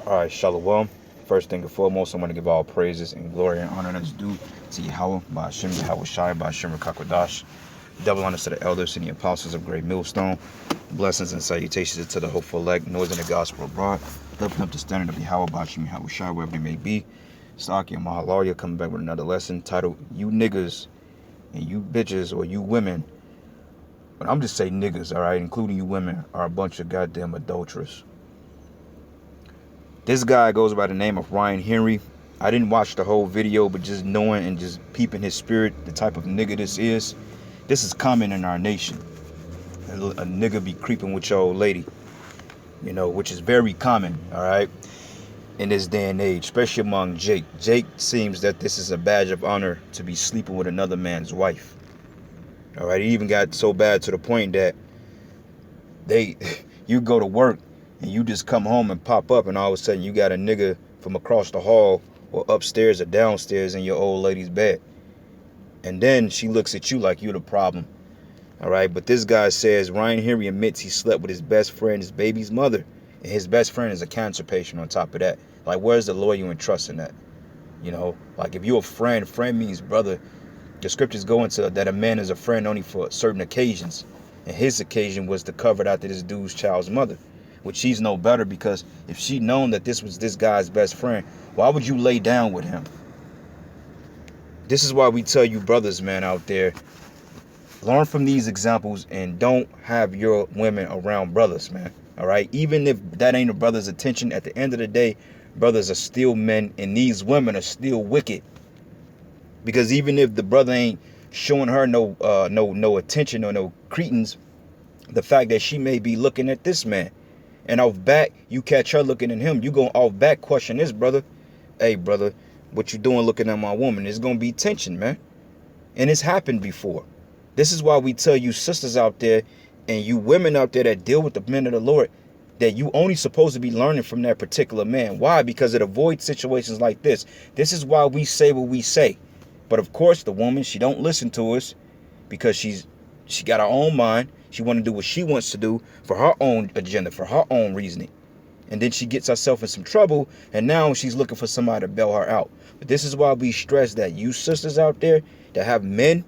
All right, Shalom. First thing and foremost, I want to give all praises and glory and honor that's due to Yahweh, by Hashem, Yahweh Shai, by Hashem, Rakakwadash. Double honors to the elders and the apostles of Great Millstone. Blessings and salutations to the hopeful elect, noise in the gospel abroad. Lifting up the standard of Yahweh, by Hashem, Yahweh Shai, wherever they may be. Staki and Mahalaria coming back with another lesson titled, You Niggas and You Bitches, or You Women. But I'm just saying niggas, all right, including you women, are a bunch of goddamn adulterers. This guy goes by the name of Ryan Henry. I didn't watch the whole video, but just knowing and just peeping his spirit, the type of nigga this is common in our nation. A nigga be creeping with your old lady, which is very common, all right, in this day and age, especially among Jake. Jake seems that this is a badge of honor to be sleeping with another man's wife. All right, it even got so bad to the point that you go to work and you just come home and pop up and all of a sudden you got a nigga from across the hall or upstairs or downstairs in your old lady's bed. And then she looks at you like you're the problem. All right, but this guy says Ryan Henry admits he slept with his best friend, his baby's mother, and his best friend is a cancer patient on top of that. Like, where's the loyal and trust in that? Like if you're a friend means brother. The scriptures go into that a man is a friend only for certain occasions. And his occasion was to cover it after this dude's child's mother, which she's no better, because if she'd known that this was this guy's best friend, why would you lay down with him? This is why we tell you brothers, man, out there, learn from these examples and don't have your women around brothers, man. All right? Even if that ain't a brother's attention, at the end of the day, brothers are still men and these women are still wicked. Because even if the brother ain't showing her no attention or no cretins, the fact that she may be looking at this man, and off back you catch her looking at him, you gonna off back question this brother. Hey brother, what you doing looking at my woman? There's gonna be tension, man. And it's happened before. This is why we tell you sisters out there and you women out there that deal with the men of the Lord, that you only supposed to be learning from that particular man. Why? Because it avoids situations like this. This is why we say what we say. But of course, the woman, she don't listen to us because she got her own mind. She want to do what she wants to do for her own agenda, for her own reasoning. And then she gets herself in some trouble, and now she's looking for somebody to bail her out. But this is why we stress that you sisters out there that have men,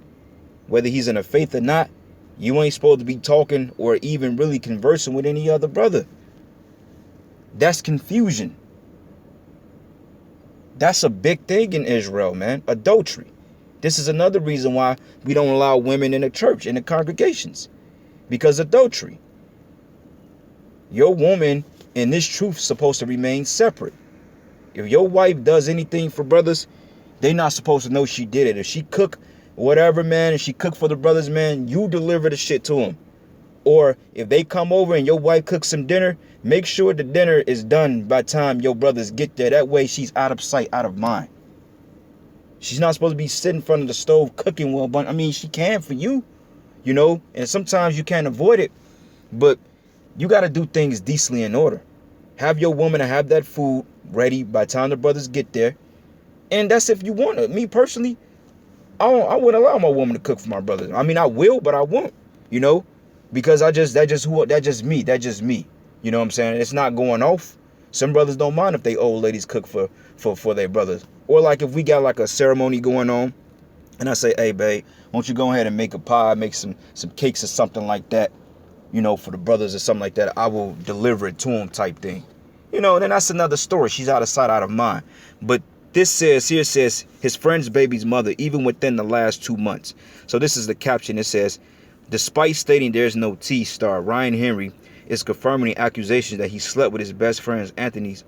whether he's in the faith or not, you ain't supposed to be talking or even really conversing with any other brother. That's confusion. That's a big thing in Israel, man. Adultery. This is another reason why we don't allow women in the church, in the congregations. Because adultery. Your woman in this truth is supposed to remain separate. If your wife does anything for brothers, they not supposed to know she did it. If she cook whatever, man, and she cook for the brothers, man, you deliver the shit to them. Or if they come over and your wife cooks some dinner, make sure the dinner is done by the time your brothers get there. That way she's out of sight, out of mind. She's not supposed to be sitting in front of the stove cooking well, but I mean, she can for you, and sometimes you can't avoid it, but you got to do things decently in order. Have your woman to have that food ready by the time the brothers get there. And that's if you want it. Me personally, I wouldn't allow my woman to cook for my brothers. I mean, I will, but I won't, because that's just me. You know what I'm saying? It's not going off. Some brothers don't mind if they old ladies cook for their brothers. Or like if we got like a ceremony going on and I say, hey babe, won't you go ahead and make a pie, make some cakes or something like that, for the brothers or something like that. I will deliver it to them type thing. And then that's another story. She's out of sight, out of mind. But this says his friend's baby's mother, even within the last 2 months. So this is the caption. It says, despite stating there's no T star, Ryan Henry is confirming the accusations that he slept with his best friend's Anthony's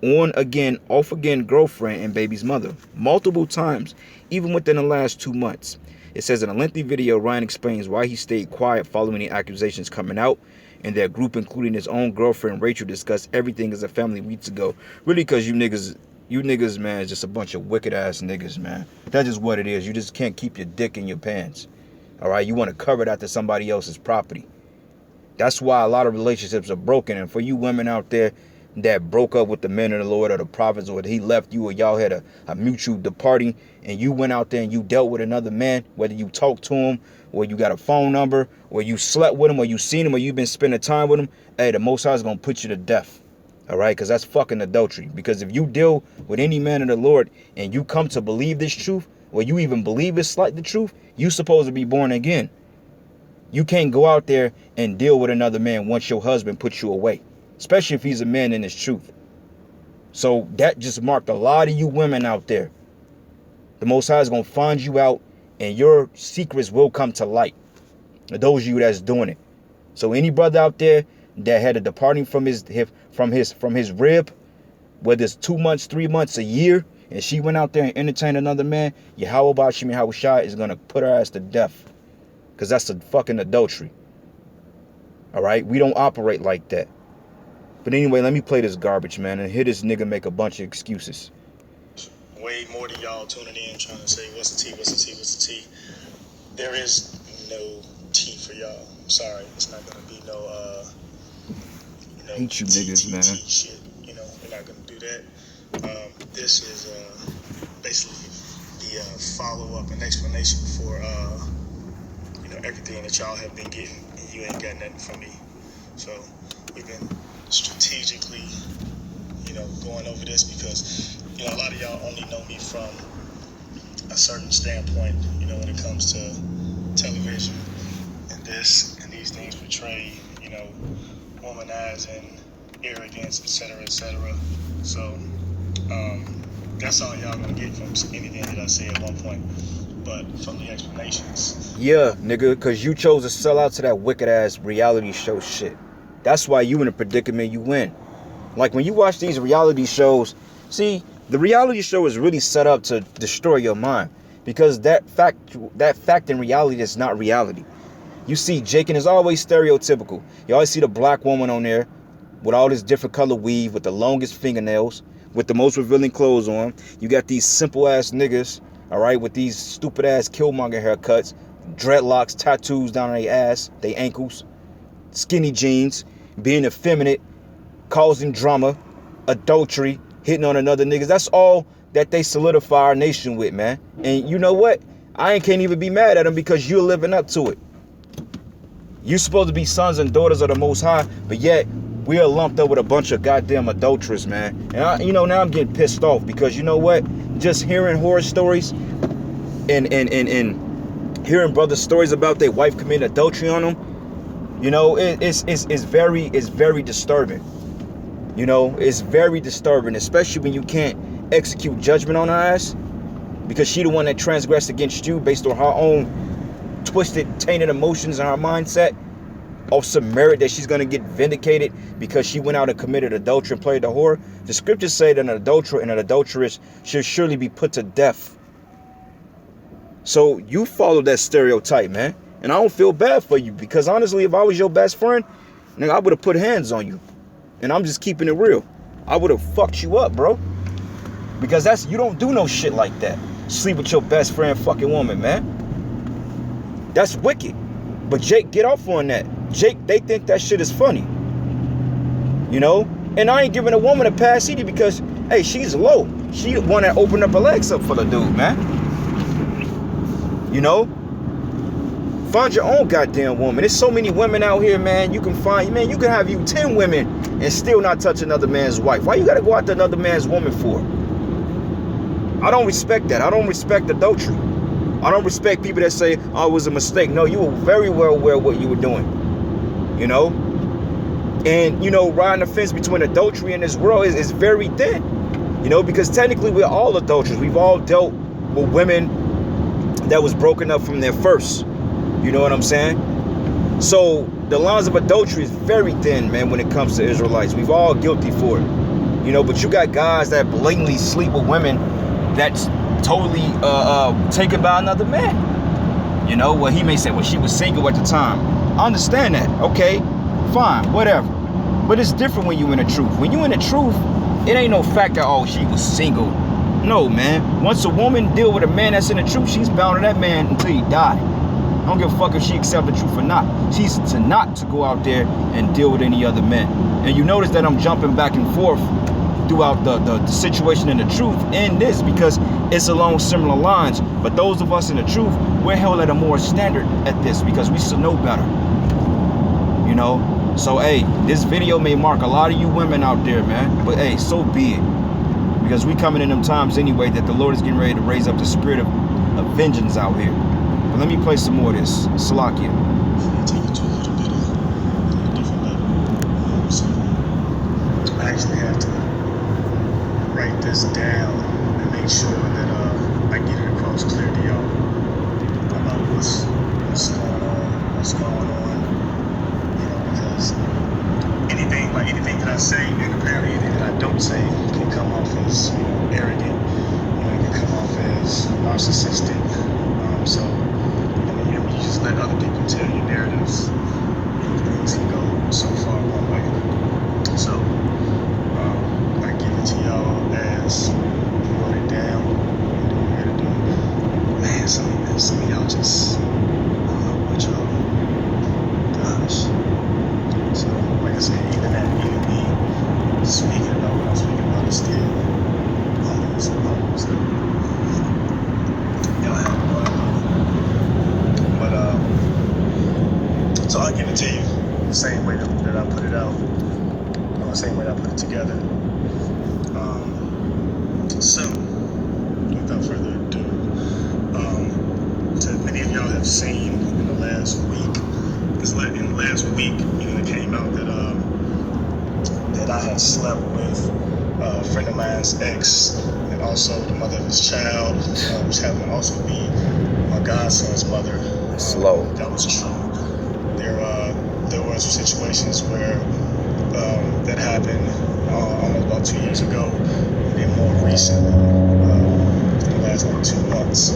on again, off again girlfriend and baby's mother multiple times, even within the last 2 months. It says in a lengthy video, Ryan explains why he stayed quiet following the accusations coming out, and their group, including his own girlfriend Rachel, discussed everything as a family weeks ago. Really, because you niggas, man, is just a bunch of wicked ass niggas, man. That's just what it is. You just can't keep your dick in your pants. All right, you want to cover it after somebody else's property. That's why a lot of relationships are broken. And for you women out there that broke up with the men of the Lord or the prophets, or he left you, or y'all had a mutual departing, and you went out there and you dealt with another man, whether you talked to him, or you got a phone number, or you slept with him, or you seen him, or you've been spending time with him, hey, the Most High is going to put you to death. All right, because that's fucking adultery. Because if you deal with any man of the Lord and you come to believe this truth, or you even believe it's like the truth, you supposed to be born again. You can't go out there and deal with another man once your husband puts you away, especially if he's a man in his truth. So that just marked a lot of you women out there. The Most High is going to find you out, and your secrets will come to light. Those of you that's doing it. So any brother out there that had a departing from his rib, whether it's 2 months, 3 months, a year, and she went out there and entertained another man, Yahweh Bashim Yahushua is going to put her ass to death. Because that's a fucking adultery. All right? We don't operate like that. But anyway, let me play this garbage, man, and hear this nigga make a bunch of excuses. Way more than y'all tuning in trying to say, what's the tea, what's the tea, what's the tea? There is no tea for y'all. I'm sorry. It's not going to be no hate you niggas, man. Shit. You know, we're not going to do that. This is basically the follow-up and explanation for everything that y'all have been getting, and you ain't got nothing from me. So we've been strategically, going over this because, a lot of y'all only know me from a certain standpoint, when it comes to television and this and these things portray, womanizing, arrogance, etc., etc. So that's all y'all gonna get from anything that I say at one point. But from the explanations, yeah, nigga, because you chose to sell out to that wicked ass reality show shit. That's why you in a predicament you in. Like when you watch these reality shows, see, the reality show is really set up to destroy your mind, because that fact in reality is not reality. You see, Jakin is always stereotypical. You always see the black woman on there with all this different color weave, with the longest fingernails, with the most revealing clothes on. You got these simple ass niggas, all right, with these stupid ass Killmonger haircuts, dreadlocks, tattoos down on their ass, their ankles, skinny jeans, being effeminate, causing drama, adultery, hitting on another niggas. That's all that they solidify our nation with, man. And you know what? I can't even be mad at them because you're living up to it. You're supposed to be sons and daughters of the Most High, but yet we are lumped up with a bunch of goddamn adulterers, man. And now I'm getting pissed off because you know what? Just hearing horror stories and hearing brothers' stories about their wife committing adultery on them, it's very disturbing. It's very disturbing, especially when you can't execute judgment on her ass because she the one that transgressed against you based on her own twisted, tainted emotions and her mindset of some merit that she's going to get vindicated because she went out and committed adultery and played the whore. The scriptures say that an adulterer and an adulteress should surely be put to death. So you follow that stereotype, man. And I don't feel bad for you because honestly, if I was your best friend, nigga, I would have put hands on you. And I'm just keeping it real. I would have fucked you up, bro. Because you don't do no shit like that. Sleep with your best friend fucking woman, man. That's wicked. But Jake, get off on that. Jake, they think that shit is funny. And I ain't giving a woman a pass either because, hey, she's low. She the one that opened up her legs up for the dude, man. Find your own goddamn woman. There's so many women out here, man. You can have you 10 women and still not touch another man's wife. Why you gotta go after another man's woman for? I don't respect that. I don't respect adultery. I don't respect people that say, oh, it was a mistake. No, you were very well aware of what you were doing. And, riding the fence between adultery and this world is very thin. Because technically we're all adulterers. We've all dealt with women that was broken up from their first. You know what I'm saying? So the lines of adultery is very thin, man, when it comes to Israelites. We've all guilty for it. But you got guys that blatantly sleep with women that's totally taken by another man. Well, he may say, well, she was single at the time. I understand that. Okay, fine, whatever. But it's different when you in the truth. When you in the truth, it ain't no fact that, oh, she was single. No, man. Once a woman deal with a man that's in the truth, she's bound to that man until he die. I don't give a fuck if she accept the truth or not. She's not to go out there and deal with any other men. And you notice that I'm jumping back and forth throughout the situation in the truth in this because it's along similar lines. But those of us in the truth, we're held at a more standard at this because we should know better. So, hey, this video may mark a lot of you women out there, man. But, hey, so be it. Because we coming in them times anyway that the Lord is getting ready to raise up the spirit of vengeance out here. But let me play some more of this. Salakia. Take it to a little bit of a different level. So I actually have to write this down and make sure that I get it across clear to y'all about what's going on. You know, because anything that I say and apparently anything that I don't say can come off as arrogant. It can come off as narcissistic. So you just let other people tell your narratives. Things can go so far one way. So I give it to y'all as wrote it down and do what we're gonna do. Man, some of y'all just, I don't know what y'all. Gosh. So like I said, even me speaking about what I'm speaking about is still humbles. Y'all have no idea. But so I'll give it to you the same way that I put it out, or the same way that I put it together. So without further ado, to many of y'all have seen in the last week, it came out that I had slept with a friend of mine's ex, and also the mother of his child, which happened to also be my godson's mother. Slow. That was true. There was situations where that happened almost about 2 years ago, and then more recently, in the last like 2 months.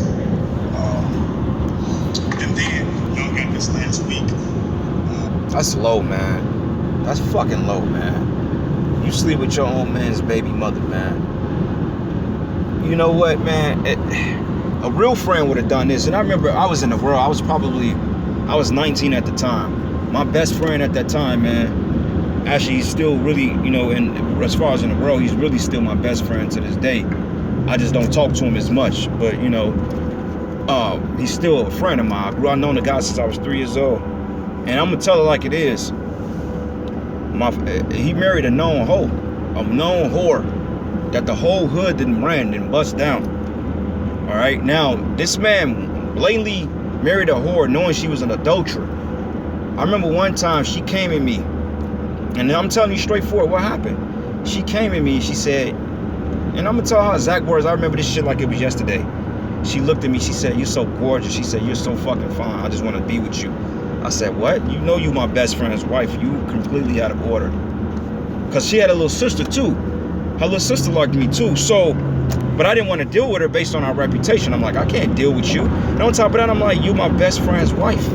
And then y'all got this last week. That's low, man. That's fucking low, man. You sleep with your own man's baby mother, man. You know what, man? A real friend would have done this. And I remember I was in the world. I was 19 at the time. My best friend at that time, man, actually, he's still really, and as far as in the world, he's really still my best friend to this day. I just don't talk to him as much. But, he's still a friend of mine. I've known the guy since I was 3 years old. And I'm going to tell it like it is. He married a known whore that the whole hood didn't bust down. All right. Now, this man blatantly married a whore knowing she was an adulterer. I remember one time she came at me, and I'm telling you straightforward what happened. She came at me, she said, and I'm going to tell her exact words. I remember this shit like it was yesterday. She looked at me, she said, "You're so gorgeous." She said, "You're so fucking fine. I just want to be with you." I said, "What? You know you my best friend's wife. You completely out of order." Because she had a little sister too. Her little sister liked me too. So, but I didn't want to deal with her based on our reputation. I'm like, I can't deal with you. And on top of that, I'm like, you my best friend's wife.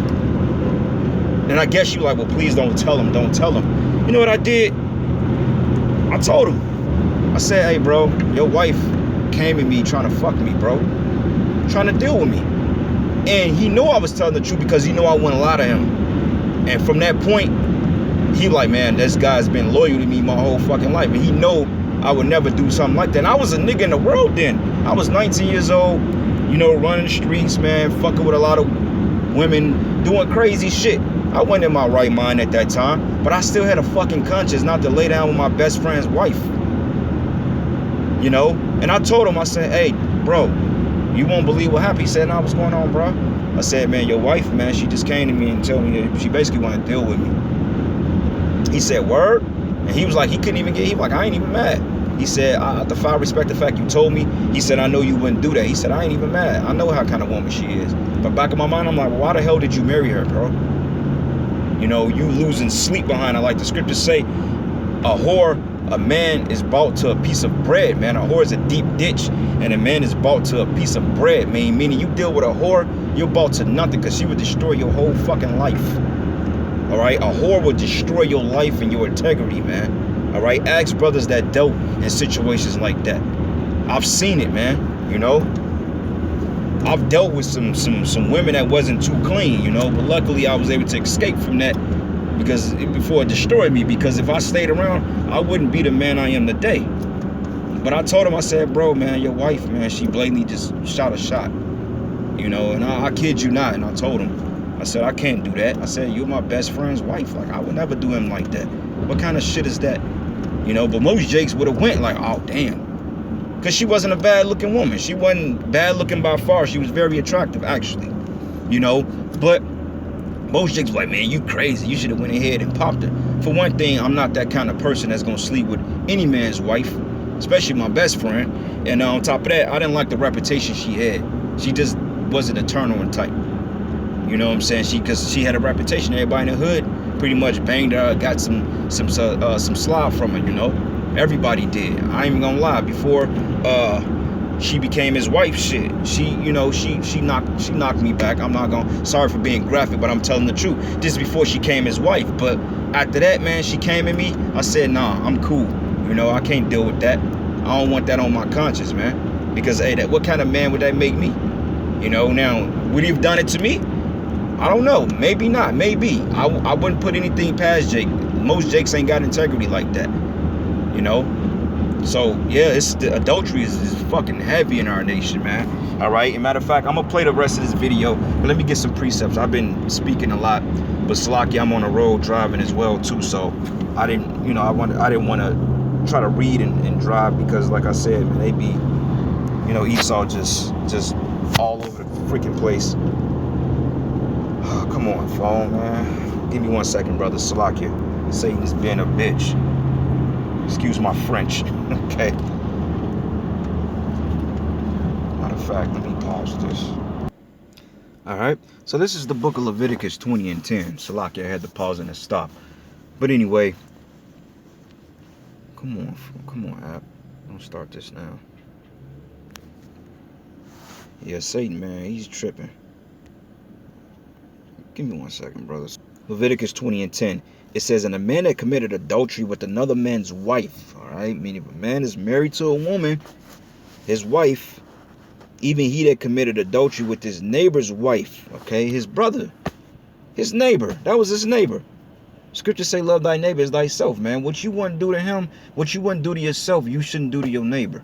And I guess you like, well, please don't tell him. Don't tell him. You know what I did? I told him. I said, "Hey, bro, your wife came at me trying to fuck me, bro. Trying to deal with me." And he knew I was telling the truth because he knew I wouldn't lie to him. And from that point, he like, man, this guy's been loyal to me my whole fucking life. And he know I would never do something like that. And I was a nigga in the world then. I was 19 years old, running the streets, man, fucking with a lot of women, doing crazy shit. I wasn't in my right mind at that time, but I still had a fucking conscience not to lay down with my best friend's wife. And I told him, I said, "Hey, bro, you won't believe what happened." He said, "Nah, what's going on, bro?" I said, "Man, your wife, man, she just came to me and told me that she basically wanted to deal with me." He said, "Word?" And he was like, he couldn't even he was like, "I ain't even mad." He said, I respect the fact you told me." He said, "I know you wouldn't do that." He said, "I ain't even mad. I know how kind of woman she is." But back in my mind, I'm like, well, why the hell did you marry her, bro? You losing sleep behind her. Like the scriptures say, a man is bought to a piece of bread, man. A whore is a deep ditch, and a man is bought to a piece of bread, man. Meaning you deal with a whore, you're bought to nothing because she would destroy your whole fucking life. All right? A whore will destroy your life and your integrity, man. All right? Ask brothers that dealt in situations like that. I've seen it, man. I've dealt with some women that wasn't too clean, but luckily I was able to escape from that before it destroyed me, because if I stayed around, I wouldn't be the man I am today. But I told him, I said, "Bro, man, your wife, man, she blatantly just shot a shot, and I kid you not." And I told him, I said, I can't do that. I said, you're my best friend's wife. Like, I would never do him like that. What kind of shit is that? You know, but most Jakes would have went like, oh, damn. Because she wasn't a bad-looking woman. She wasn't bad-looking by far. She was very attractive, actually. You know, but most Jakes were like, man, you crazy. You should have went ahead and popped her. For one thing, I'm not that kind of person that's going to sleep with any man's wife, especially my best friend. And on top of that, I didn't like the reputation she had. She just wasn't a turn-on type. You know what I'm saying? Because she had a reputation. Everybody in the hood pretty much banged her, got some slob from her, you know? Everybody did. I ain't even gonna lie. Before she became his wife, shit. She knocked me back. I'm not gonna, sorry for being graphic, but I'm telling the truth. This is before she became his wife. But after that, man, she came at me. I said, nah, I'm cool. You know, I can't deal with that. I don't want that on my conscience, man. Because hey, what kind of man would that make me? You know, now, would he have done it to me? I don't know. Maybe not. Maybe. I wouldn't put anything past Jake. Most Jakes ain't got integrity like that. You know? So, yeah, adultery is fucking heavy in our nation, man. All right? Matter of fact, I'm going to play the rest of this video. But let me get some precepts. I've been speaking a lot. But Salaki, I'm on the road driving as well, too. So, I didn't want to try to read and drive. Because, like I said, man, they be, you know, Esau just all over the freaking place. Oh, come on, phone, man. Give me 1 second, brother. Salakia. Satan is being a bitch. Excuse my French. Okay. Matter of fact, let me pause this. Alright. So this is the book of Leviticus 20 and 10. Salakia, I had to pause and stop. But anyway. Come on, app. Don't start this now. Yeah, Satan, man, he's tripping. Give me 1 second, brothers. Leviticus 20 and 10. It says, and a man that committed adultery with another man's wife, all right? Meaning if a man is married to a woman, his wife, even he that committed adultery with his neighbor's wife, okay? His brother, his neighbor. That was his neighbor. Scriptures say, love thy neighbor as thyself, man. What you wouldn't do to him, what you wouldn't do to yourself, you shouldn't do to your neighbor.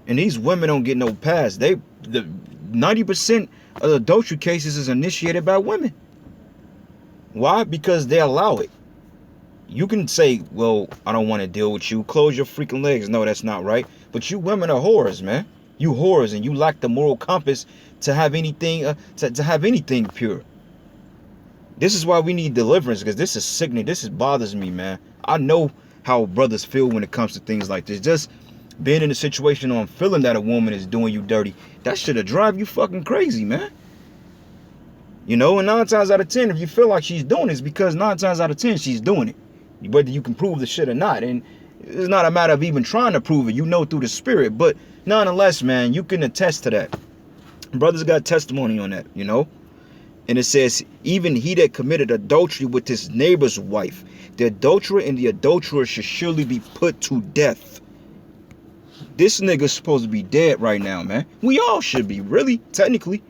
And these women don't get no pass. The 90% of adultery cases is initiated by women. Why? Because they allow it. You can say, well, I don't want to deal with you. Close your freaking legs. No, that's not right. But you women are whores, man. You whores, and you lack the moral compass to have anything, to have anything pure. This is why we need deliverance, because this is sickening. This bothers me, man. I know how brothers feel when it comes to things like this. Just being in a situation or feeling that a woman is doing you dirty, that should have drive you fucking crazy, man. You know, and 9 times out of 10, if you feel like she's doing it, it's because 9 times out of 10, she's doing it. Whether you can prove the shit or not. And it's not a matter of even trying to prove it. You know through the spirit. But nonetheless, man, you can attest to that. Brothers got testimony on that, you know. And it says, even he that committed adultery with his neighbor's wife, the adulterer and the adulterer should surely be put to death. This nigga's supposed to be dead right now, man. We all should be, really, technically.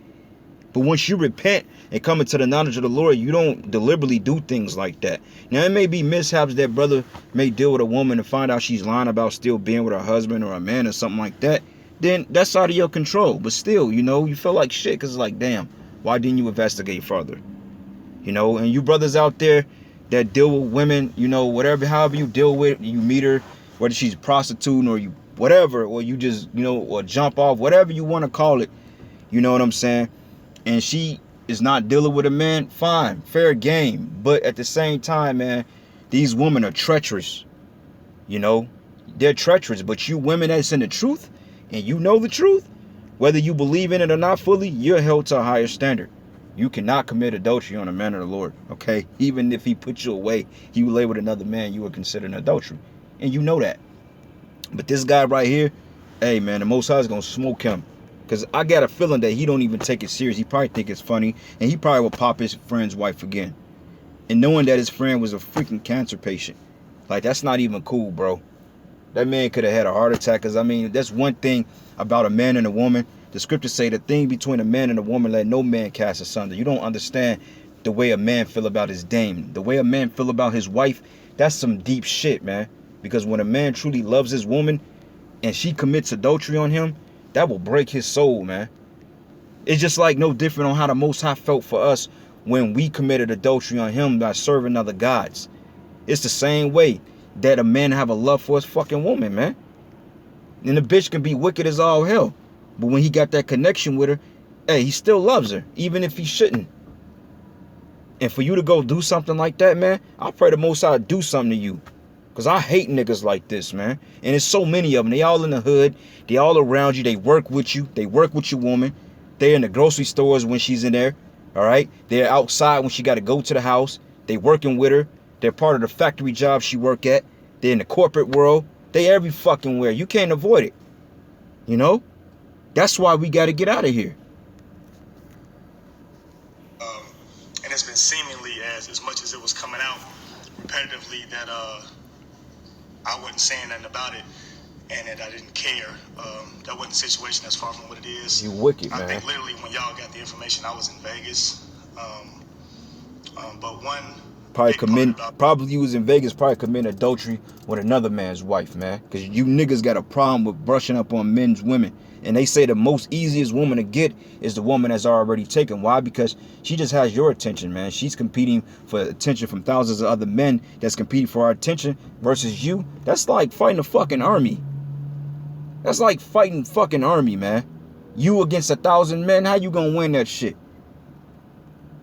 But once you repent and come into the knowledge of the Lord, you don't deliberately do things like that. Now, it may be mishaps that brother may deal with a woman and find out she's lying about still being with her husband or a man or something like that. Then that's out of your control. But still, you know, you feel like shit because it's like, damn, why didn't you investigate further? You know, and you brothers out there that deal with women, you know, however you deal with, you meet her, whether she's prostituting or you whatever, or you just, you know, or jump off, whatever you want to call it. You know what I'm saying? And she is not dealing with a man, fine, fair game. But at the same time, man, these women are treacherous. You know, they're treacherous. But you women that's in the truth, and you know the truth, whether you believe in it or not fully, you're held to a higher standard. You cannot commit adultery on a man of the Lord, okay? Even if he put you away, you lay with another man, you would consider an adultery. And you know that. But this guy right here, hey, man, the Most High is going to smoke him. Because I got a feeling that he don't even take it serious. He probably think it's funny. And he probably will pop his friend's wife again. And knowing that his friend was a freaking cancer patient. Like, that's not even cool, bro. That man could have had a heart attack. Because, I mean, that's one thing about a man and a woman. The scriptures say the thing between a man and a woman, let no man cast asunder. You don't understand the way a man feel about his dame. The way a man feel about his wife, that's some deep shit, man. Because when a man truly loves his woman and she commits adultery on him, that will break his soul, man. It's just like no different on how the Most High felt for us when we committed adultery on him by serving other gods. It's the same way that a man have a love for his fucking woman, man. And the bitch can be wicked as all hell. But when he got that connection with her, hey, he still loves her, even if he shouldn't. And for you to go do something like that, man, I pray the Most High do something to you. Because I hate niggas like this, man. And there's so many of them. They all in the hood. They all around you. They work with you. They work with your woman. They're in the grocery stores when she's in there. All right? They're outside when she got to go to the house. They working with her. They're part of the factory job she work at. They're in the corporate world. They every fucking where. You can't avoid it. You know? That's why we got to get out of here. And it's been seemingly as much as it was coming out repetitively that I wasn't saying nothing about it and that I didn't care. That wasn't the situation. That's far from what it is. You wicked, man. I think literally when y'all got the information, I was in Vegas. But one... Probably you was in Vegas, probably committing adultery with another man's wife, man. Because you niggas got a problem with brushing up on men's women. And they say the most easiest woman to get is the woman that's already taken. Why? Because she just has your attention, man. She's competing for attention from thousands of other men that's competing for our attention versus you. That's like fighting a fucking army. That's like fighting fucking army, man. You against 1,000 men, how you gonna win that shit?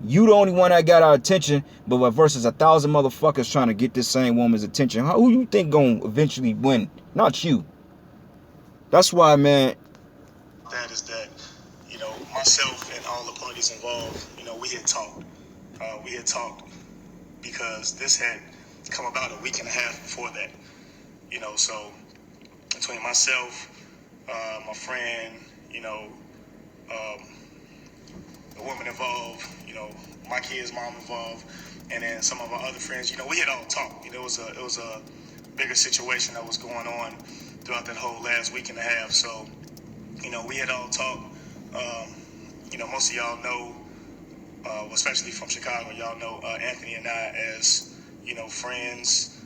You the only one that got our attention, but versus 1,000 motherfuckers trying to get this same woman's attention. Who you think gonna eventually win? Not you. That's why, man. That is that, you know, myself and all the parties involved, you know, we had talked. We had talked because this had come about a week and a half before that. You know, so between myself, my friend, you know, the woman involved, you know, my kid's mom involved, and then some of our other friends, you know, we had all talked. You know, it was a bigger situation that was going on throughout that whole last week and a half. So, you know, we had all talked. You know, most of y'all know, especially from Chicago, y'all know Anthony and I as, you know, friends.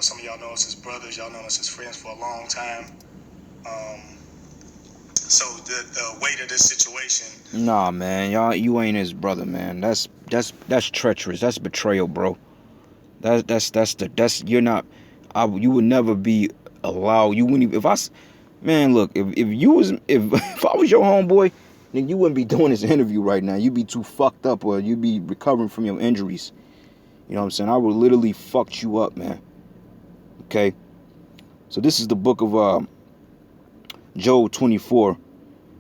Some of y'all know us as brothers. Y'all know us as friends for a long time. So the weight of this situation. Nah, man, you ain't his brother, man. That's treacherous. That's betrayal, bro. That's you're not. You would never be allowed. You wouldn't even, man, look, if I was your homeboy, then you wouldn't be doing this interview right now. You'd be too fucked up, or you'd be recovering from your injuries. You know what I'm saying? I would literally fucked you up, man. Okay. So this is the book of Job 24,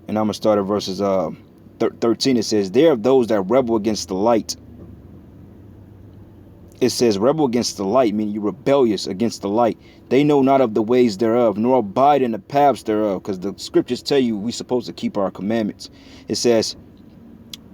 and I'm gonna start at verses 13. It says, "There are those that rebel against the light." It says, "Rebel against the light," meaning you're rebellious against the light. "They know not of the ways thereof, nor abide in the paths thereof," because the scriptures tell you we're supposed to keep our commandments. It says,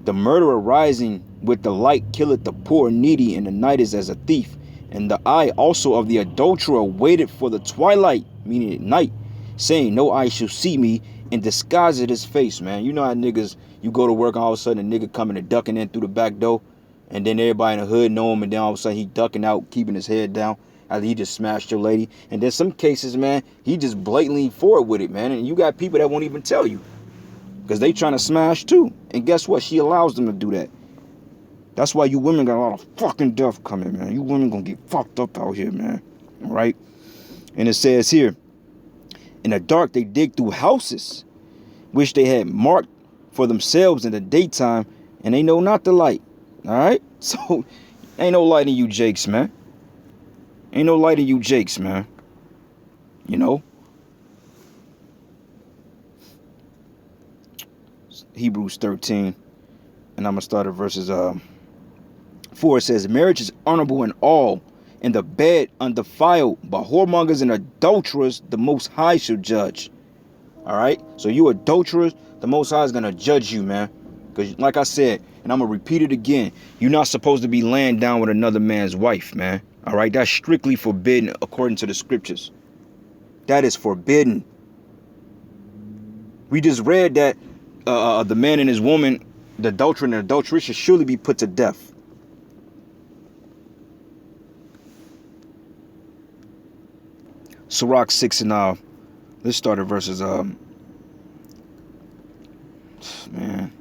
"The murderer rising with the light killeth the poor and needy, and the night is as a thief. And the eye also of the adulterer waited for the twilight," meaning at night, "saying, no eye shall see me, and disguised his face," man. You know how niggas, you go to work and all of a sudden a nigga coming and ducking in through the back door, and then everybody in the hood know him, and then all of a sudden he ducking out, keeping his head down after he just smashed your lady. And then some cases, man, he just blatantly forward with it, man. And you got people that won't even tell you because they trying to smash too. And guess what? She allows them to do that. That's why you women got a lot of fucking death coming, man. You women gonna get fucked up out here, man. All right? And it says here, "In the dark they dig through houses, which they had marked for themselves in the daytime, and they know not the light." All right? So, ain't no light in you jakes, man. Ain't no light in you jakes, man. You know? Hebrews 13. And I'm going to start at verses 4. It says, "Marriage is honorable in all, and the bed undefiled, but whoremongers and adulterers the Most High shall judge." All right? So you adulterers, the Most High is going to judge you, man. Because like I said, and I'm going to repeat it again, you're not supposed to be laying down with another man's wife, man. All right? That's strictly forbidden according to the scriptures. That is forbidden. We just read that the man and his woman, the adulterer and the adulteress, should surely be put to death. Sirach 6 and let's start at verses man.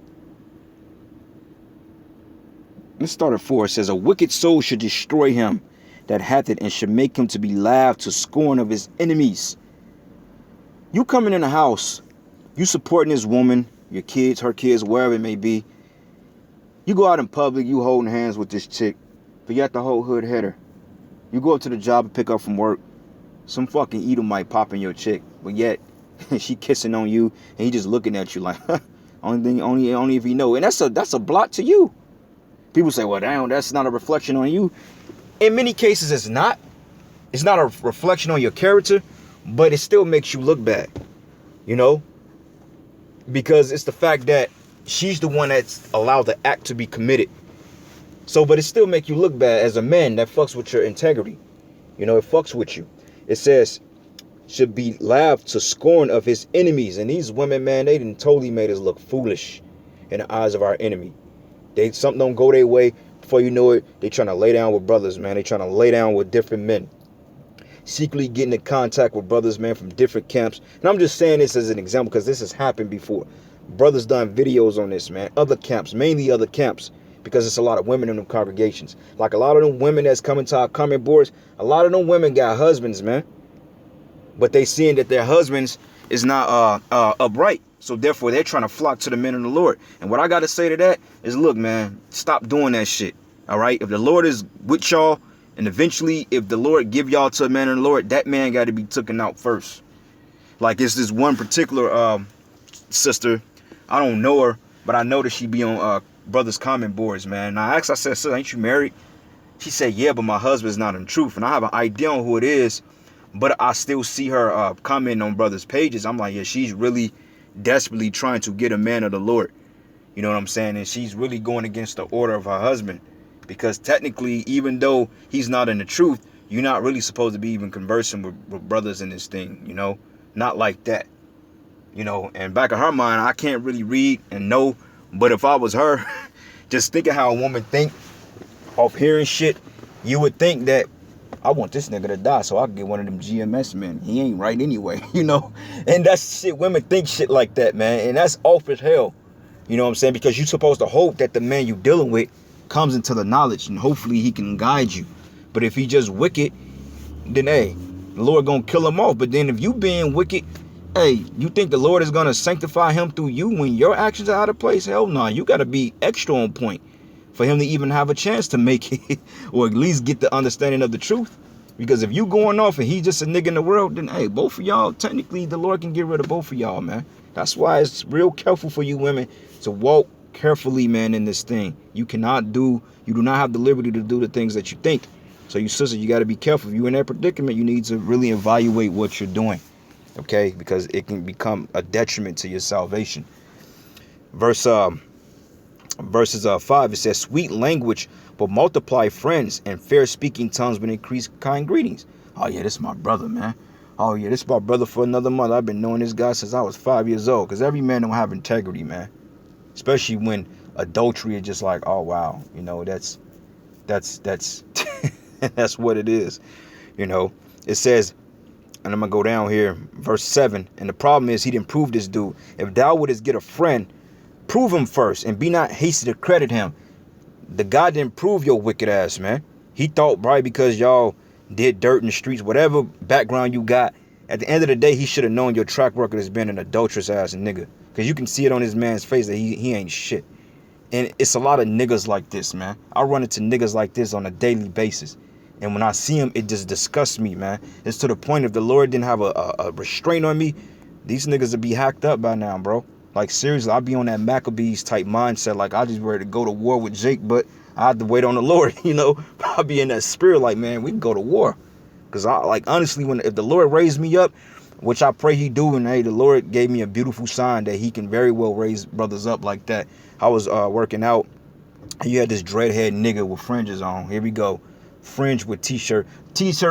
Let's start at 4. It says, a wicked soul should destroy him that hath it, and should make him to be laughed to scorn of his enemies. You coming in the house, you supporting this woman, your kids, her kids, wherever it may be. You go out in public, you holding hands with this chick, but yet the whole hood hit her. You go up to the job and pick up from work, some fucking Edomite popping your chick, but yet she kissing on you, and he just looking at you like, only if you know. And that's a blot to you. People say, well, damn, that's not a reflection on you. In many cases, it's not. It's not a reflection on your character, but it still makes you look bad, you know? Because it's the fact that she's the one that's allowed the act to be committed. So, but it still make you look bad as a man that fucks with your integrity. You know, it fucks with you. It says, should be laughed to scorn of his enemies. And these women, man, they done totally made us look foolish in the eyes of our enemy. Something don't go their way. Before you know it, they trying to lay down with brothers, man. They trying to lay down with different men. Secretly getting in contact with brothers, man, from different camps. And I'm just saying this as an example because this has happened before. Brothers done videos on this, man. Other camps, mainly other camps, because it's a lot of women in them congregations. Like a lot of them women that's coming to our comment boards, a lot of them women got husbands, man. But they seeing that their husbands is not upright. So therefore, they're trying to flock to the men of the Lord. And what I got to say to that is, look, man, stop doing that shit. All right? If the Lord is with y'all, and eventually, if the Lord give y'all to a man of the Lord, that man got to be taken out first. Like, it's this one particular sister. I don't know her, but I know that she be on brothers' comment boards, man. And I asked, I said, "Sister, ain't you married?" She said, "Yeah, but my husband's not in truth." And I have an idea on who it is, but I still see her commenting on brothers' pages. I'm like, yeah, she's really desperately trying to get a man of the Lord. You know what I'm saying? And she's really going against the order of her husband. Because technically, even though he's not in the truth, you're not really supposed to be even conversing with brothers in this thing, you know? Not like that. You know, and back in her mind, I can't really read and know. But if I was her, just think of how a woman think off hearing shit, you would think that I want this nigga to die so I can get one of them GMS men. He ain't right anyway, you know? And that's shit, women think shit like that, man. And that's off as hell. You know what I'm saying? Because you're supposed to hope that the man you dealing with comes into the knowledge and hopefully he can guide you. But if he just wicked, then hey, the Lord gonna kill him off. But then if you being wicked, hey, you think the Lord is gonna sanctify him through you when your actions are out of place? Hell no, you gotta be extra on point for him to even have a chance to make it or at least get the understanding of the truth. Because if you going off and he's just a nigga in the world, then hey, both of y'all, technically the Lord can get rid of both of y'all, man. That's why it's real careful for you women to walk carefully, man, in this thing. You do not have the liberty to do the things that you think. So you sisters, you got to be careful. If you're in that predicament, you need to really evaluate what you're doing, okay? Because it can become a detriment to your salvation. Verses 5, it says, sweet language will multiply friends, and fair speaking tongues will increase kind greetings. Oh yeah, this is my brother, man. Oh yeah, this is my brother for another month. I've been knowing this guy since I was 5 years old. Because every man don't have integrity, man. Especially when adultery is just like, oh wow, you know, that's that's what it is. You know, it says, and I'm gonna go down here, verse 7. And the problem is he didn't prove this dude. If thou wouldest get a friend, prove him first, and be not hasty to credit him. The guy didn't prove your wicked ass, man. He thought probably because y'all did dirt in the streets, whatever background you got, at the end of the day, he should have known your track record has been an adulterous ass nigga. Because you can see it on this man's face that he ain't shit. And it's a lot of niggas like this, man. I run into niggas like this on a daily basis. And when I see them, it just disgusts me, man. It's to the point if the Lord didn't have a restraint on me, these niggas would be hacked up by now, bro. Like, seriously, I'd be on that Maccabees type mindset. Like, I just ready to go to war with Jake, but I had to wait on the Lord, you know. I'd be in that spirit like, man, we can go to war. Because, honestly, if the Lord raised me up, which I pray he do, and hey, the Lord gave me a beautiful sign that he can very well raise brothers up like that. I was working out, and you had this dreadhead nigga with fringes on. Here we go. Fringe with t-shirt,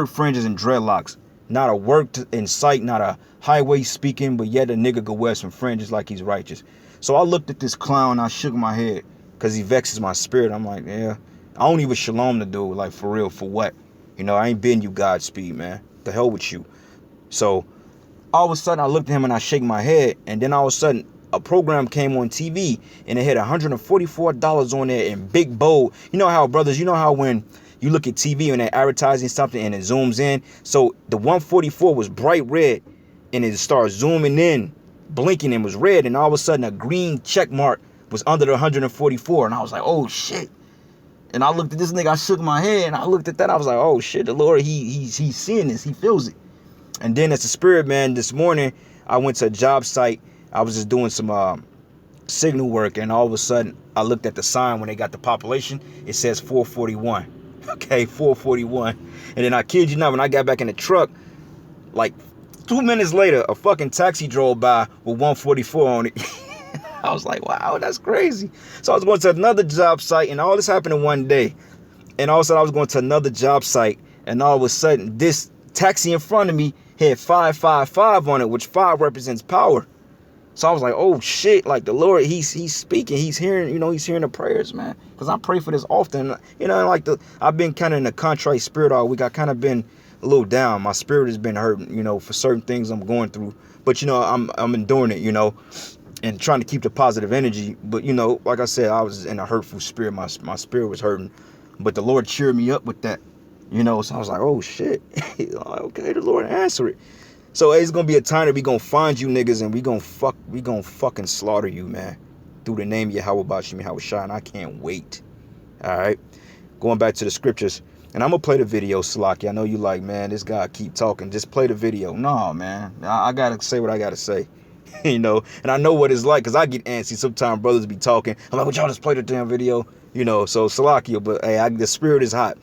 fringes, and dreadlocks. Not a work in sight, not a highway speaking, but yet a nigga could wear some fringes like he's righteous. So I looked at this clown, I shook my head, because he vexes my spirit. I'm like, yeah, I don't even shalom the dude, like, for real, for what? You know, I ain't bidding you Godspeed, man. The hell with you. So all of a sudden, I looked at him and I shake my head, and then all of a sudden, a program came on TV and it had $144 on there in big bold. You know how, brothers, you know how when you look at TV and they're advertising something and it zooms in? So the 144 was bright red and it starts zooming in, blinking, and was red, and all of a sudden a green check mark was under the 144, and I was like, oh shit. And I looked at this nigga, I shook my head, and I looked at that, I was like, oh shit, the Lord, he's seeing this, he feels it. And then as a spirit man, this morning, I went to a job site. I was just doing some signal work, and all of a sudden, I looked at the sign when they got the population. It says 441. Okay, 441. And then I kid you not, when I got back in the truck, like 2 minutes later, a fucking taxi drove by with 144 on it. I was like, wow, that's crazy. So I was going to another job site, and all this happened in one day. And all of a sudden, I was going to another job site, and all of a sudden, this taxi in front of me had 555 on it, which 5 represents power. So I was like, oh shit, like the Lord, he's speaking, he's hearing, he's hearing the prayers, man. Because I pray for this often, I've been kind of in a contrite spirit all week. I kind of been a little down. My spirit has been hurting, for certain things I'm going through. But I'm enduring it, and trying to keep the positive energy. But like I said, I was in a hurtful spirit. My spirit was hurting, but the Lord cheered me up with that. So I was like, oh shit. Okay, the Lord answer it. So it's gonna be a time that we gonna find you niggas and we gonna fucking slaughter you, man. Through the name of Yahweh Bashim Yahweh Shai, and I can't wait. Alright. Going back to the scriptures. And I'm gonna play the video, Salaki. I know you like, man, this guy keep talking. Just play the video. No, man. I gotta say what I gotta say. And I know what it's like, because I get antsy sometimes. Brothers be talking, I'm like, would y'all just play the damn video? So Salakia, but hey, the spirit is hot.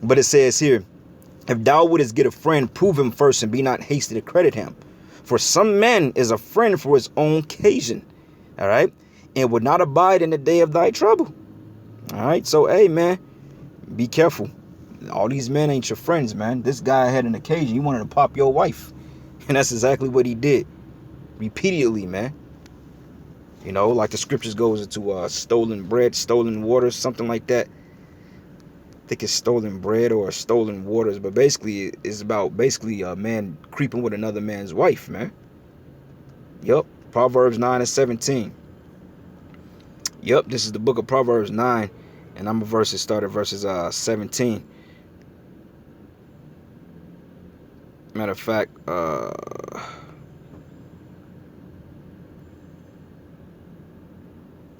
But it says here, if thou wouldest get a friend, prove him first, and be not hasty to credit him. For some man is a friend for his own occasion, all right, and would not abide in the day of thy trouble. All right, so hey, man, be careful. All these men ain't your friends, man. This guy had an occasion. He wanted to pop your wife, and that's exactly what he did. Repeatedly, man. Like the scriptures goes into stolen bread, stolen waters, something like that. I think it's stolen bread or stolen waters, but basically it's about a man creeping with another man's wife, man. Yep, Proverbs 9 and 17. Yep, this is the book of Proverbs 9, and I'm gonna start at verses 17. Matter of fact,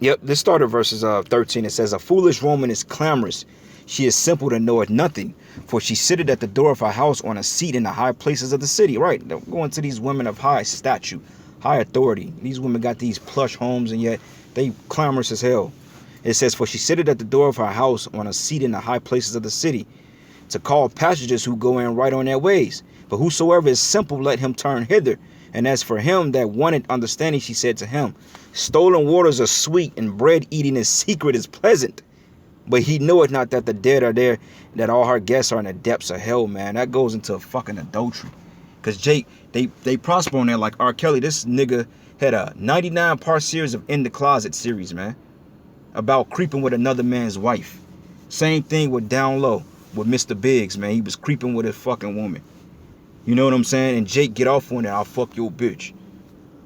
yep, this started verses 13. It says, a foolish woman is clamorous. She is simple and knoweth nothing, for she sitteth at the door of her house on a seat in the high places of the city. Right, they're going to these women of high stature, high authority. These women got these plush homes, and yet they clamorous as hell. It says, for she sitteth at the door of her house on a seat in the high places of the city, to call passengers who go in right on their ways. But whosoever is simple, let him turn hither. And as for him that wanted understanding, she said to him, stolen waters are sweet, and bread eating in secret is pleasant. But he knoweth not that the dead are there, that all her guests are in the depths of hell, man. That goes into fucking adultery. Because Jake, they prosper on there like R. Kelly. This nigga had a 99-part series of In the Closet series, man. About creeping with another man's wife. Same thing with Down Low, with Mr. Biggs, man. He was creeping with a fucking woman. You know what I'm saying? And Jake get off on that, I'll fuck your bitch.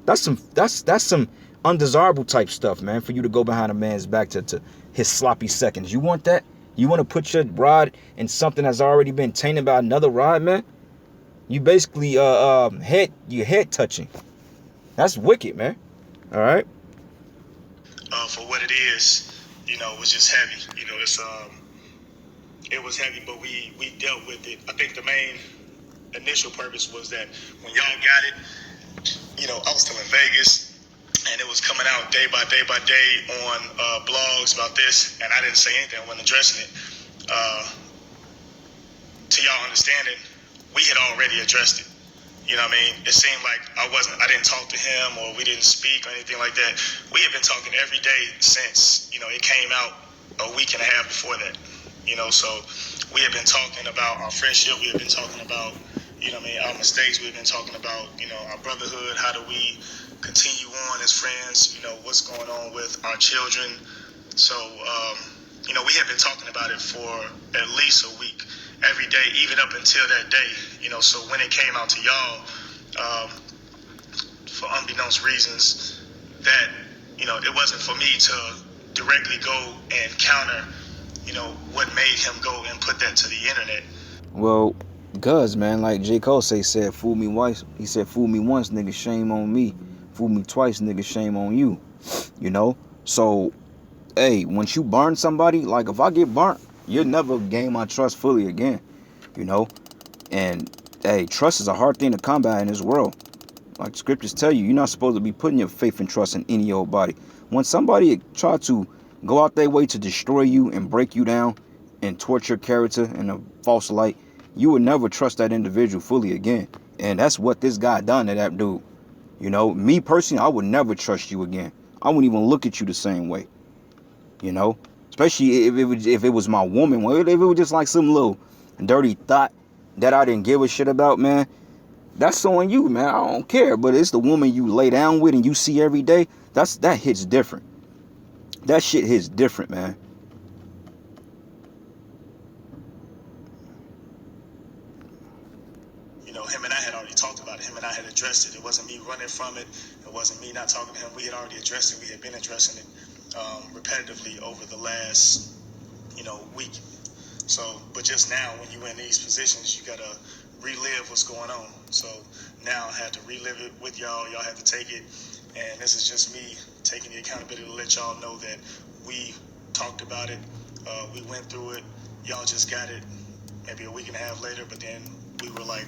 That's some undesirable type stuff, man, for you to go behind a man's back to his sloppy seconds. You want that? You want to put your rod in something that's already been tainted by another rod, man? You basically your head touching. That's wicked, man. All right. For what it is, it was just heavy. It was heavy, but we dealt with it. I think the main initial purpose was that when y'all got it, I was still in Vegas. And it was coming out day by day on blogs about this, and I didn't say anything. I wasn't addressing it. To y'all understanding, we had already addressed it. You know what I mean? It seemed like I didn't talk to him, or we didn't speak or anything like that. We had been talking every day since, it came out a week and a half before that. So we had been talking about our friendship. We had been talking about, our mistakes. We had been talking about, our brotherhood. How do we continue on as friends? What's going on with our children? So, we had been talking about it for at least a week, every day, even up until that day. So when it came out to y'all, for unbeknownst reasons, that, it wasn't for me to directly go and counter, what made him go and put that to the internet. Well, cuz, man, like J. Cole said, fool me once. He said, fool me once, nigga, shame on me. Fool me twice, nigga, shame on you. You know? So, hey, once you burn somebody, like if I get burnt, you'll never gain my trust fully again. You know? And, hey, trust is a hard thing to combat in this world. Like scriptures tell you, you're not supposed to be putting your faith and trust in any old body. When somebody try to go out their way to destroy you and break you down and torture your character in a false light, you would never trust that individual fully again. And that's what this guy done to that dude. You know, me personally, I would never trust you again. I wouldn't even look at you the same way. You know, especially if it was my woman. If it was just like some little dirty thought that I didn't give a shit about, man, that's on you, man. I don't care. But it's the woman you lay down with and you see every day. That hits different. That shit hits different, man. Him and I had already talked about it. Him and I had addressed it. It wasn't me running from it. It wasn't me not talking to him. We had already addressed it. We had been addressing it repetitively over the last, week. So, but just now, when you're in these positions, you gotta relive what's going on. So now I had to relive it with y'all. Y'all had to take it, and this is just me taking the accountability to let y'all know that we talked about it. We went through it. Y'all just got it maybe a week and a half later, but then we were like,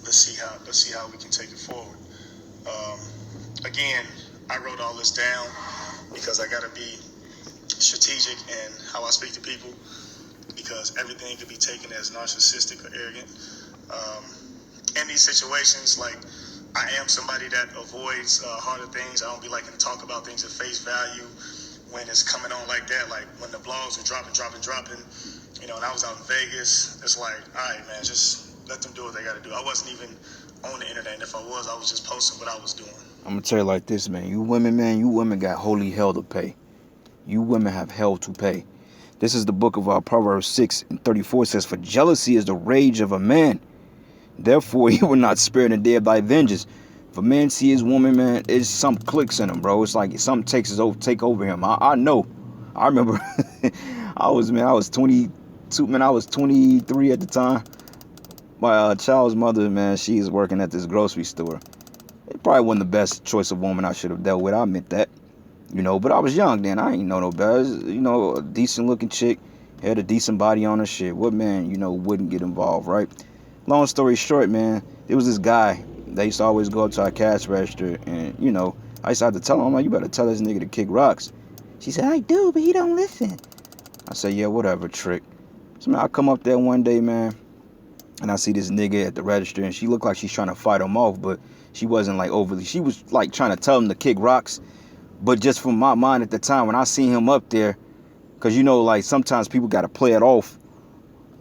let's see how we can take it forward. Again, I wrote all this down because I gotta be strategic in how I speak to people, because everything could be taken as narcissistic or arrogant. In these situations, like, I am somebody that avoids harder things. I don't be liking to talk about things at face value when it's coming on like that. Like when the blogs are dropping, and I was out in Vegas, it's like, all right, man, just let them do what they got to do. I wasn't even on the internet, and if I was just posting what I was doing. I'm gonna tell you like this, man. You women got holy hell to pay. You women have hell to pay. This is the book of Proverbs 6:34 says, for jealousy is the rage of a man. Therefore, he will not spare in the day of thy vengeance. If a man see his woman, man, it's some clicks in him, bro. It's like something take over him. I know. I remember I was 22, man. I was 23 at the time. My child's mother, man, she's working at this grocery store. It probably wasn't the best choice of woman I should have dealt with. I admit that. But I was young then. I ain't know no better. A decent looking chick, had a decent body on her shit. What man, wouldn't get involved, right? Long story short, man, there was this guy that used to always go up to our cash register, and, I used to have to tell him, I'm like, you better tell this nigga to kick rocks. She said, I do, but he don't listen. I said, yeah, whatever, trick. So, man, I come up there one day, man, and I see this nigga at the register, and she looked like she's trying to fight him off, but she wasn't, like, overly. She was, like, trying to tell him to kick rocks. But just from my mind at the time, when I seen him up there, because, like, sometimes people got to play it off,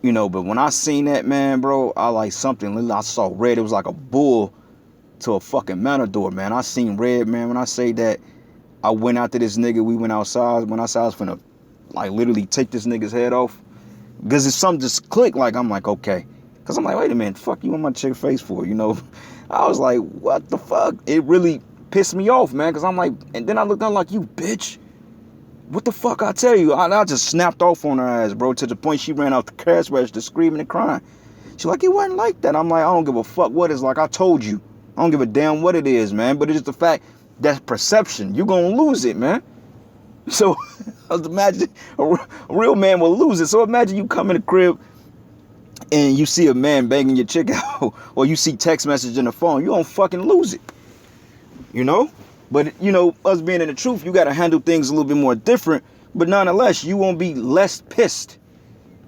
but when I seen that, man, bro, I saw red. It was like a bull to a fucking matador, man. I seen red, man. When I say that, I went after this nigga. We went outside. When I said I was finna, like, literally take this nigga's head off. Because if something just clicked, like, I'm like, okay. Because I'm like, wait a minute, fuck you on my chick face for, I was like, what the fuck? It really pissed me off, man, because I'm like, and then I looked down like, you bitch. What the fuck I tell you? I just snapped off on her ass, bro, to the point she ran out the cash register screaming and crying. She like, it wasn't like that. I'm like, I don't give a fuck what it's like. I told you. I don't give a damn what it is, man. But it's just the fact that perception. You gonna lose it, man. So, imagine a real man will lose it. So imagine you come in the crib and you see a man banging your chick out, or you see text message in the phone. You don't fucking lose it. But, us being in the truth, you got to handle things a little bit more different. But nonetheless, you won't be less pissed.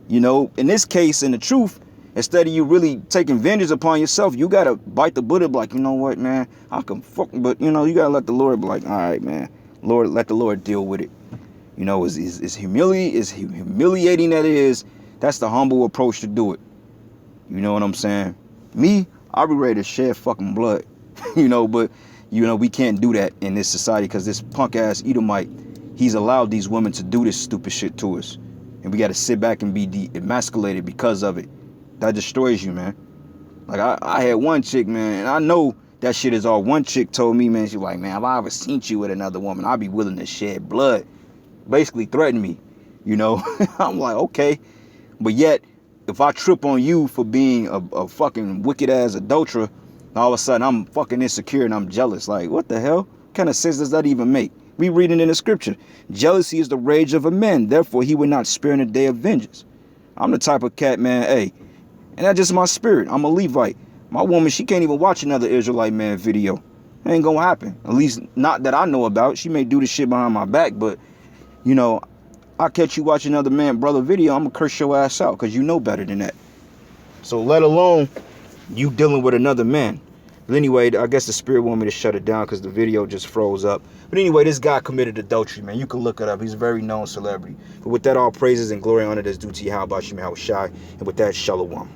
In this case, in the truth, instead of you really taking vengeance upon yourself, you got to bite the bullet, like, you know what, man, I can fuck. But, you got to let the Lord be like, all right, man, Lord, let the Lord deal with it. It's humiliating that is. That's the humble approach to do it. You know what I'm saying? Me, I'll be ready to shed fucking blood, but... we can't do that in this society because this punk-ass Edomite, he's allowed these women to do this stupid shit to us. And we got to sit back and be emasculated because of it. That destroys you, man. Like, I had one chick, man, and I know That shit is all. One chick told me, man, she like, man, if I ever seen you with another woman, I'd be willing to shed blood. Basically threatened me, you know. I'm like, okay. But yet, if I trip on you for being a fucking wicked ass adulterer, all of a sudden I'm fucking insecure and I'm jealous. Like, what the hell? What kind of sense does that even make? We reading in the scripture. Jealousy is the rage of a man. Therefore, he would not spare in the day of vengeance. I'm the type of cat, man, hey, and that's just my spirit. I'm a Levite. My woman, she can't even watch another Israelite man video. It ain't gonna happen. At least not that I know about. She may do the shit behind my back, but, you know, I catch you watching another man, brother video, I'm gonna curse your ass out because you know better than that. So let alone you dealing with another man. But anyway, I guess the spirit want me to shut it down because the video just froze up. But anyway, this guy committed adultery, man. You can look it up. He's a very known celebrity. But with that, all praises and glory and honor that's due to you. How about you, man? How was shy? And with that, shalom.